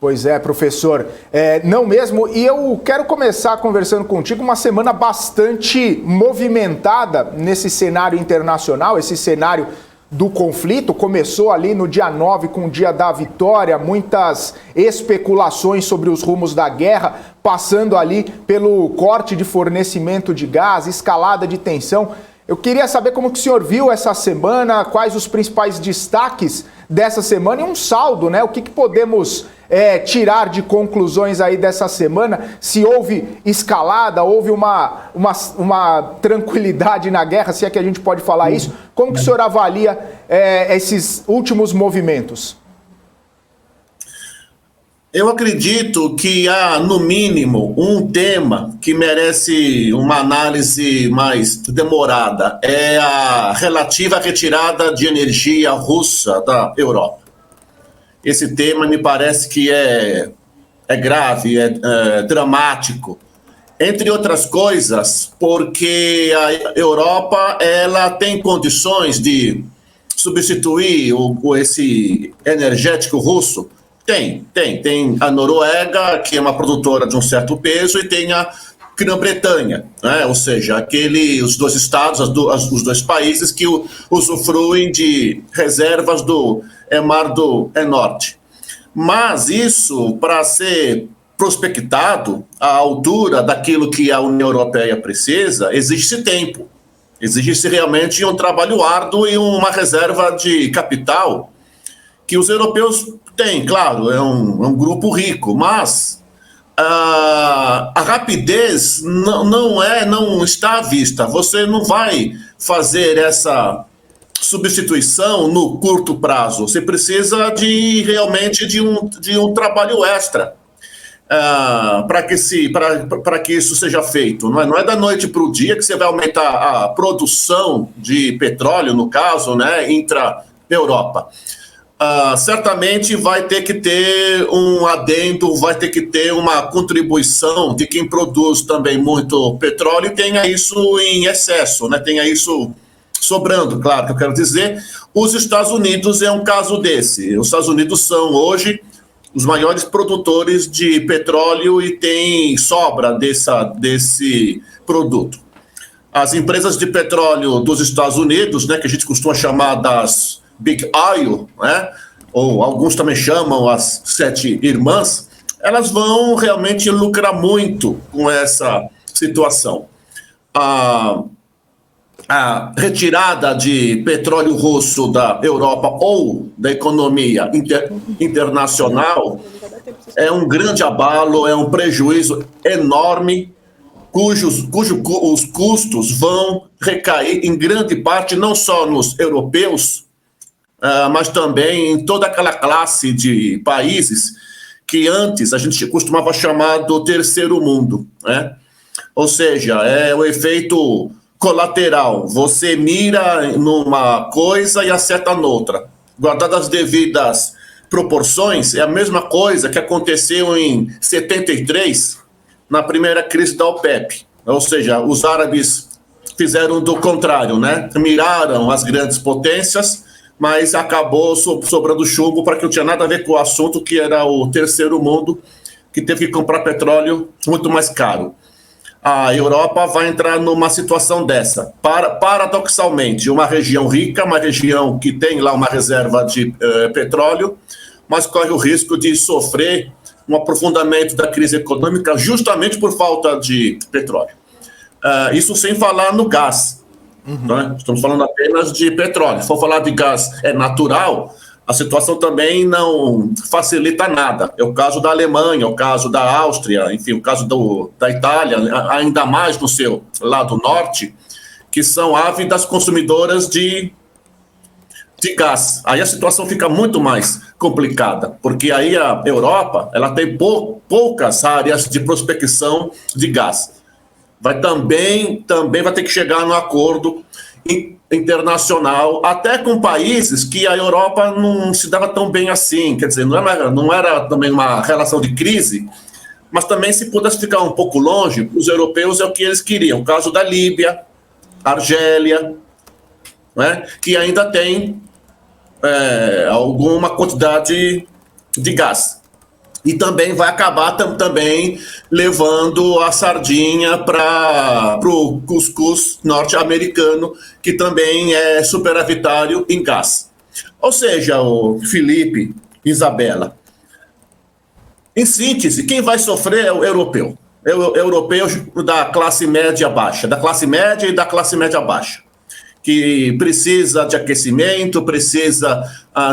Pois é, professor. Não mesmo. E eu quero começar conversando contigo uma semana bastante movimentada nesse cenário internacional, esse cenário do conflito. Começou ali no dia 9 com o dia da vitória, muitas especulações sobre os rumos da guerra, passando ali pelo corte de fornecimento de gás, escalada de tensão. Eu queria saber como que o senhor viu essa semana, quais os principais destaques dessa semana e um saldo, né? O que podemos tirar de conclusões aí dessa semana? Se houve escalada, houve uma tranquilidade na guerra, se é que a gente pode falar isso. Como que o senhor avalia esses últimos movimentos? Eu acredito que há, no mínimo, um tema que merece uma análise mais demorada. É a relativa retirada de energia russa da Europa. Esse tema me parece que é grave, é dramático. Entre outras coisas, porque a Europa ela tem condições de substituir esse energético russo. Tem a Noruega, que é uma produtora de um certo peso, e tem a Grã-Bretanha, né? Ou seja, os dois estados, os dois países que usufruem de reservas do Mar do Norte. Mas isso, para ser prospectado à altura daquilo que a União Europeia precisa, exige-se tempo, exige-se realmente um trabalho árduo e uma reserva de capital que os europeus têm. Claro, é um grupo rico, mas a rapidez não está à vista. Você não vai fazer essa substituição no curto prazo. Você precisa realmente de um trabalho extra para que isso seja feito. Não é da noite para o dia que você vai aumentar a produção de petróleo, no caso, né, intra-Europa. Certamente vai ter que ter um adendo, vai ter que ter uma contribuição de quem produz também muito petróleo e tenha isso em excesso, né? Tenha isso sobrando, claro, que eu quero dizer. Os Estados Unidos é um caso desse. Os Estados Unidos são hoje os maiores produtores de petróleo e tem sobra desse produto. As empresas de petróleo dos Estados Unidos, né, que a gente costuma chamar das Big Oil, né? Ou alguns também chamam as 7 irmãs, elas vão realmente lucrar muito com essa situação. A retirada de petróleo russo da Europa ou da economia internacional é um grande abalo, é um prejuízo enorme, cujos os custos vão recair em grande parte não só nos europeus, mas também em toda aquela classe de países que antes a gente costumava chamar do terceiro mundo, né? Ou seja, é o efeito colateral. Você mira numa coisa e acerta noutra. Guardadas as devidas proporções, é a mesma coisa que aconteceu em 73, na primeira crise da OPEP. Ou seja, os árabes fizeram do contrário, né? Miraram as grandes potências, mas acabou sobrando chumbo para que não tinha nada a ver com o assunto, que era o terceiro mundo, que teve que comprar petróleo muito mais caro. A Europa vai entrar numa situação dessa. Paradoxalmente, uma região rica, uma região que tem lá uma reserva de petróleo, mas corre o risco de sofrer um aprofundamento da crise econômica justamente por falta de petróleo. Isso sem falar no gás. Né? Estamos falando apenas de petróleo. Se for falar de gás natural, a situação também não facilita nada. É o caso da Alemanha, é o caso da Áustria, enfim, o caso da Itália, ainda mais no seu lado norte, que são ávidas consumidoras de gás. Aí a situação fica muito mais complicada, porque aí a Europa ela tem poucas áreas de prospecção de gás. Também vai ter que chegar no acordo internacional, até com países que a Europa não se dava tão bem assim. Quer dizer, não era também uma relação de crise, mas também se pudesse ficar um pouco longe, os europeus é o que eles queriam. O caso da Líbia, Argélia, né, que ainda tem alguma quantidade de gás. E também vai acabar também levando a sardinha para o cuscuz norte-americano, que também é superavitário em gás. Ou seja, o Felipe, Isabela, em síntese, quem vai sofrer é o europeu. É o europeu da classe média baixa, da classe média e da classe média baixa, que precisa de aquecimento, precisa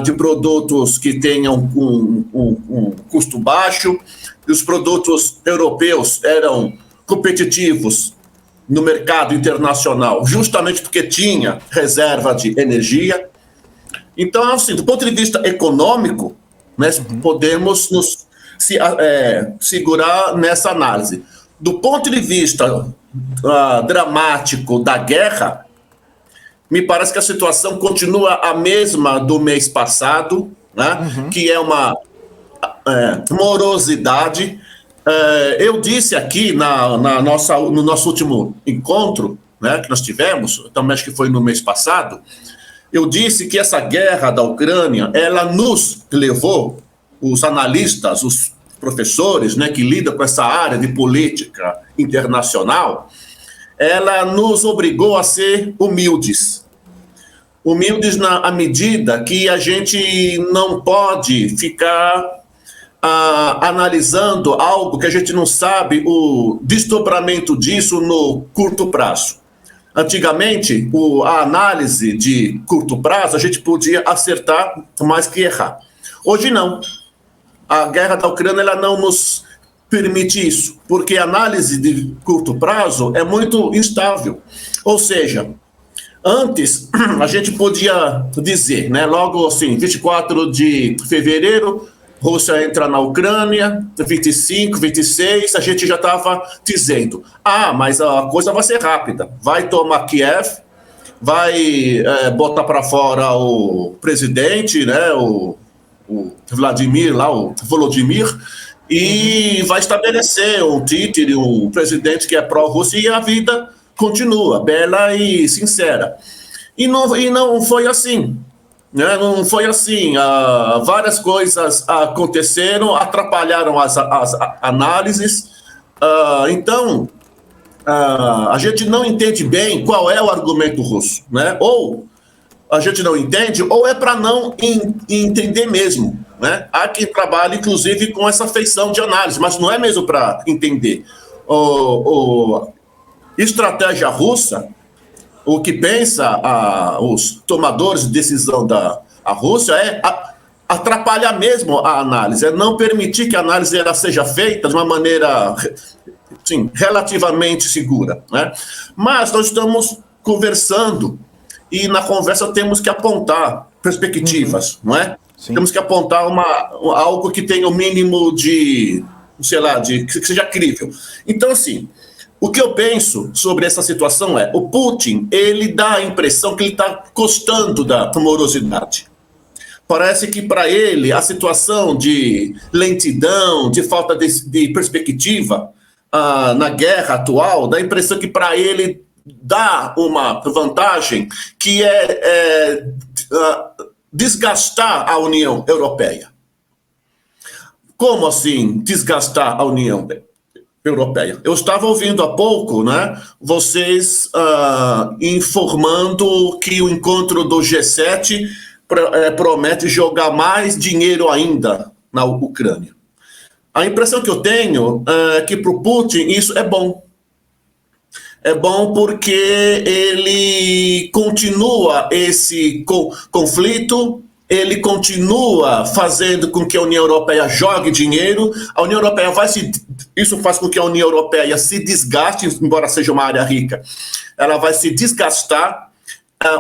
de produtos que tenham um custo baixo. E os produtos europeus eram competitivos no mercado internacional, justamente porque tinha reserva de energia. Então, assim, do ponto de vista econômico, né, podemos nos segurar nessa análise. Do ponto de vista dramático da guerra, me parece que a situação continua a mesma do mês passado, né? Que é uma morosidade. Eu disse aqui no nosso último encontro, né, que nós tivemos, também acho que foi no mês passado, eu disse que essa guerra da Ucrânia, ela nos levou, os analistas, os professores, né, que lidam com essa área de política internacional, ela nos obrigou a ser humildes. Humildes na medida que a gente não pode ficar analisando algo que a gente não sabe o desdobramento disso no curto prazo. Antigamente, a análise de curto prazo, a gente podia acertar mais que errar. Hoje não. A guerra da Ucrânia ela não nos permite isso, porque a análise de curto prazo é muito instável. Ou seja, antes a gente podia dizer, né, logo assim, 24 de fevereiro, Rússia entra na Ucrânia, 25, 26, a gente já estava dizendo, mas a coisa vai ser rápida, vai tomar Kiev, vai botar para fora o presidente, né, o Vladimir, lá, o Volodymyr, e vai estabelecer um títere, um presidente que é pró-Rússia, e a vida continua, bela e sincera. E não foi assim. Né? Não foi assim. Várias coisas aconteceram, atrapalharam as análises. Então, a gente não entende bem qual é o argumento russo. Né? Ou a gente não entende, ou é para não entender mesmo. Né? Há quem trabalhe, inclusive, com essa feição de análise, mas não é mesmo para entender. Estratégia russa, o que pensa os tomadores de decisão da Rússia é atrapalhar mesmo a análise, é não permitir que a análise ela seja feita de uma maneira relativamente segura. Né? Mas nós estamos conversando e na conversa temos que apontar perspectivas, não é? Sim. Temos que apontar algo que tenha o mínimo de, que seja crível. Então, assim, o que eu penso sobre essa situação é, o Putin, ele dá a impressão que ele está gostando da morosidade. Parece que para ele a situação de lentidão, de falta de perspectiva na guerra atual, dá a impressão que para ele dá uma vantagem que é desgastar a União Europeia. Como assim desgastar a União Europeia? Eu estava ouvindo há pouco, né, vocês informando que o encontro do G7 promete jogar mais dinheiro ainda na Ucrânia. A impressão que eu tenho é que para o Putin isso é bom. É bom porque ele continua esse conflito, ele continua fazendo com que a União Europeia jogue dinheiro, a União Europeia isso faz com que a União Europeia se desgaste, embora seja uma área rica, ela vai se desgastar.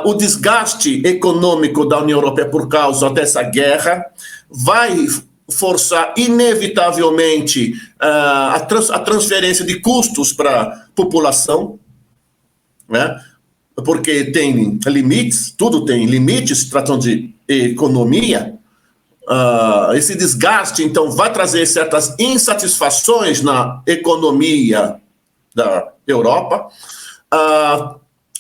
O desgaste econômico da União Europeia por causa dessa guerra vai forçar inevitavelmente a transferência de custos para a população, né? Porque tem limites, tudo tem limites, tratando de economia. Esse desgaste, então, vai trazer certas insatisfações na economia da Europa.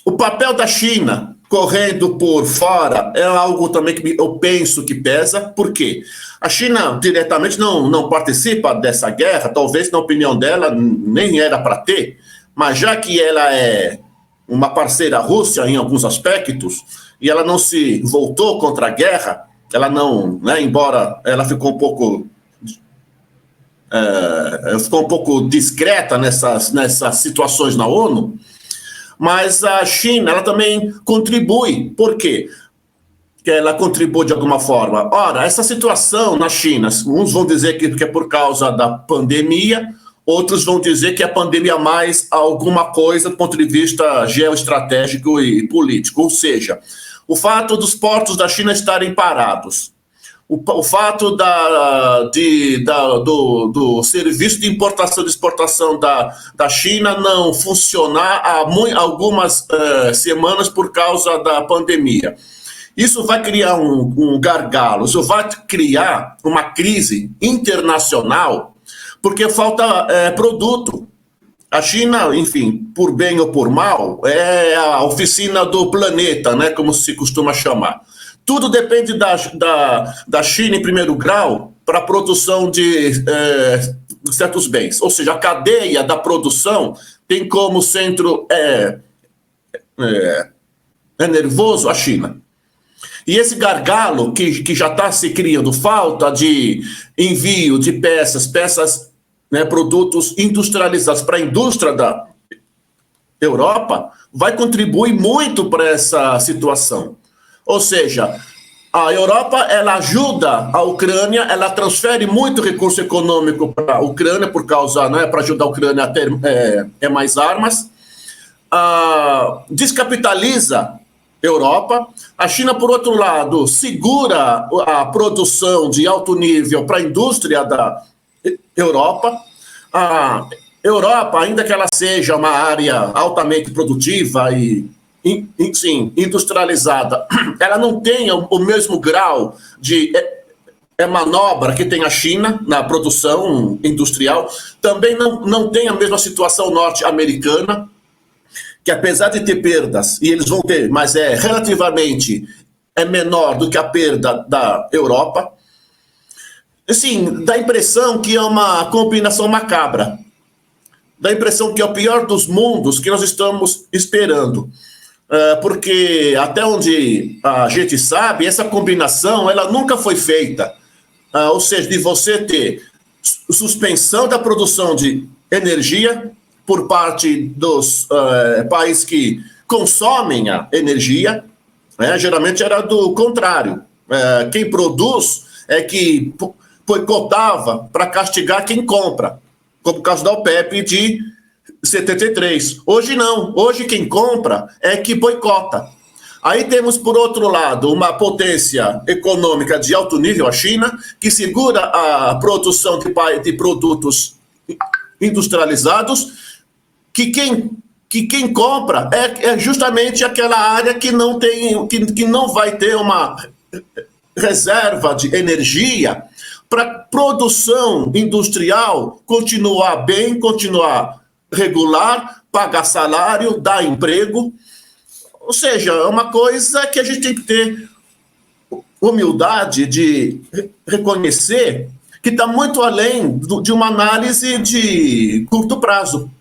O papel da China correndo por fora é algo também que eu penso que pesa. Por quê? A China diretamente não participa dessa guerra, talvez na opinião dela nem era para ter, mas já que ela é uma parceira russa em alguns aspectos, e ela não se voltou contra a guerra, ela não, né, embora ela ficou um pouco discreta nessas situações na ONU, mas a China, ela também contribui. Por quê? Que ela contribui de alguma forma. Ora, essa situação na China, uns vão dizer que é por causa da pandemia, outros vão dizer que a pandemia mais alguma coisa do ponto de vista geoestratégico e político. Ou seja, o fato dos portos da China estarem parados, o fato do serviço de importação e exportação da China não funcionar há algumas semanas por causa da pandemia. Isso vai criar um gargalo, isso vai criar uma crise internacional, porque falta produto. A China, enfim, por bem ou por mal, é a oficina do planeta, né, como se costuma chamar. Tudo depende da China, em primeiro grau, para a produção de certos bens. Ou seja, a cadeia da produção tem como centro nervoso a China. E esse gargalo que já está se criando, falta de envio de peças, né, produtos industrializados para a indústria da Europa, vai contribuir muito para essa situação. Ou seja, a Europa, ela ajuda a Ucrânia, ela transfere muito recurso econômico para a Ucrânia, por causa, né, para ajudar a Ucrânia a ter mais armas, descapitaliza a Europa. A China, por outro lado, segura a produção de alto nível para a indústria da Europa. A Europa, ainda que ela seja uma área altamente produtiva e sim, industrializada, ela não tem o mesmo grau de manobra que tem a China na produção industrial, também não tem a mesma situação norte-americana, que apesar de ter perdas, e eles vão ter, mas relativamente menor do que a perda da Europa. Assim, dá a impressão que é uma combinação macabra, dá a impressão que é o pior dos mundos que nós estamos esperando. Porque até onde a gente sabe, essa combinação ela nunca foi feita. Ou seja, de você ter suspensão da produção de energia por parte dos países que consomem a energia, né? Geralmente era do contrário. Quem produz é que boicotava para castigar quem compra, como o caso da OPEP de 73. Hoje não. Hoje quem compra é que boicota. Aí temos, por outro lado, uma potência econômica de alto nível, a China, que segura a produção de produtos industrializados, que quem compra é justamente aquela área que não vai ter uma reserva de energia para produção industrial continuar bem, continuar regular, pagar salário, dar emprego. Ou seja, é uma coisa que a gente tem que ter humildade de reconhecer que está muito além de uma análise de curto prazo.